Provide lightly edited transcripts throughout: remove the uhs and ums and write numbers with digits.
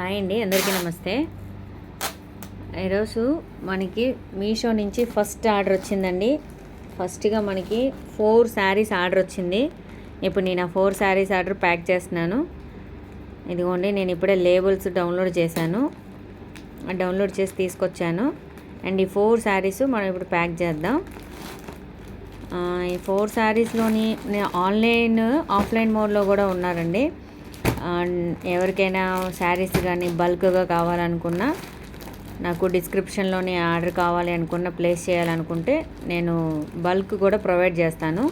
Hi అండి, అందరికీ నమస్తే. ఈరోజు మనకి మీషో నుంచి ఫస్ట్ ఆర్డర్ వచ్చిందండి. ఫస్ట్గా మనకి 4 శారీస్ ఆర్డర్ వచ్చింది. ఇప్పుడు నేను ఆ 4 శారీస్ ఆర్డర్ ప్యాక్ చేస్తున్నాను. ఇదిగోండి, నేను ఇప్పుడే లేబుల్స్ డౌన్లోడ్ చేశాను, డౌన్లోడ్ చేసి తీసుకొచ్చాను. అండ్ ఈ 4 శారీస్ మనం ఇప్పుడు ప్యాక్ చేద్దాం. ఈ 4 శారీస్లోని ఆన్లైన్ ఆఫ్లైన్ మోడ్లో కూడా ఉన్నారండి. ఎవరికైనా శారీస్ కానీ బల్క్గా కావాలనుకున్నా, నాకు డిస్క్రిప్షన్లోని ఆర్డర్ కావాలి అనుకున్న, ప్లేస్ చేయాలనుకుంటే నేను బల్క్ కూడా ప్రొవైడ్ చేస్తాను.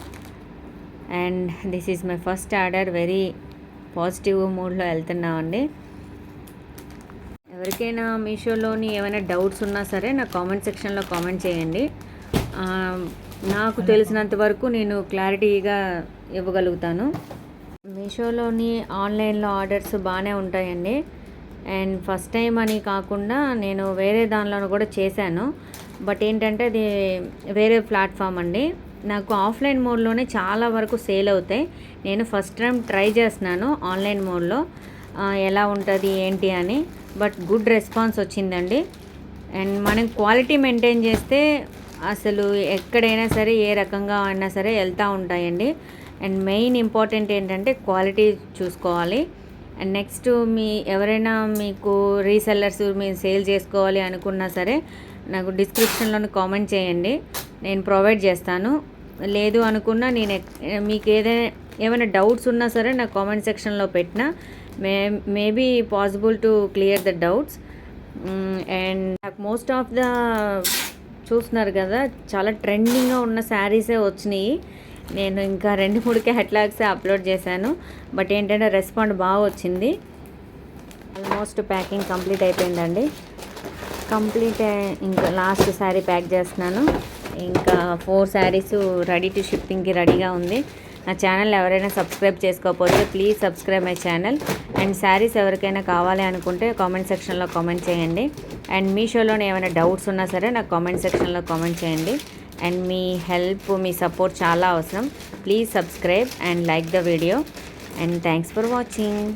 And this is my first order. Very positive మూడ్లో వెళ్తున్నామండి. ఎవరికైనా మీషోలోని ఏమైనా డౌట్స్ ఉన్నా సరే నా కామెంట్ సెక్షన్లో కామెంట్ చేయండి. నాకు తెలిసినంత వరకు నేను క్లారిటీగా ఇవ్వగలుగుతాను. మీషోలోని ఆన్లైన్లో ఆర్డర్స్ బాగానే ఉంటాయండి. అండ్ ఫస్ట్ టైం అని కాకుండా నేను వేరే దానిలో కూడా చేశాను. బట్ ఏంటంటే అది వేరే ప్లాట్ఫామ్ అండి. నాకు ఆఫ్లైన్ మోడ్లోనే చాలా వరకు సేల్ అవుతాయి. నేను ఫస్ట్ టైం ట్రై చేస్తున్నాను ఆన్లైన్ మోడ్లో ఎలా ఉంటుంది ఏంటి అని. బట్ గుడ్ రెస్పాన్స్ వచ్చిందండి. అండ్ మనం క్వాలిటీ మెయింటైన్ చేస్తే అసలు ఎక్కడైనా సరే ఏ రకంగా అయినా సరే వెళ్తూ ఉంటాయండి. అండ్ మెయిన్ ఇంపార్టెంట్ ఏంటంటే క్వాలిటీ చూసుకోవాలి. అండ్ నెక్స్ట్ ఎవరైనా మీకు రీసెల్లర్స్ మీరు సేల్ చేసుకోవాలి అనుకున్నా సరే నాకు డిస్క్రిప్షన్లో కామెంట్ చేయండి, నేను ప్రొవైడ్ చేస్తాను. లేదు అనుకున్నా మీకు ఏమైనా డౌట్స్ ఉన్నా సరే నా కామెంట్ సెక్షన్లో పెట్టినా maybe possible to clear the doubts. And నాకు మోస్ట్ ఆఫ్ ద చూస్తున్నారు కదా, చాలా ట్రెండింగ్గా ఉన్న శారీసే వచ్చినాయి. నేను ఇంకా 2-3 క్యాటలాగ్సే అప్లోడ్ చేశాను. బట్ ఏంటంటే రెస్పాండ్ బాగా వచ్చింది. ఆల్మోస్ట్ ప్యాకింగ్ కంప్లీట్ అయిపోయిందండి. ఇంకా లాస్ట్ శారీ ప్యాక్ చేస్తున్నాను. ఇంకా 4 శారీస్ రెడీ టు షిప్పింగ్కి రెడీగా ఉంది. నా ఛానల్ ఎవరైనా సబ్స్క్రైబ్ చేసుకోకపోతే please subscribe my channel. And saris ఎవరికైనా కావాలి అనుకుంటే కామెంట్ సెక్షన్లో కామెంట్ చేయండి. అండ్ మీషోలోనే ఏమైనా డౌట్స్ ఉన్నా సరే నాకు కామెంట్ సెక్షన్లో కామెంట్ చేయండి. And me help, me support చాలా అవసరం. Please subscribe and like the video. And thanks for watching.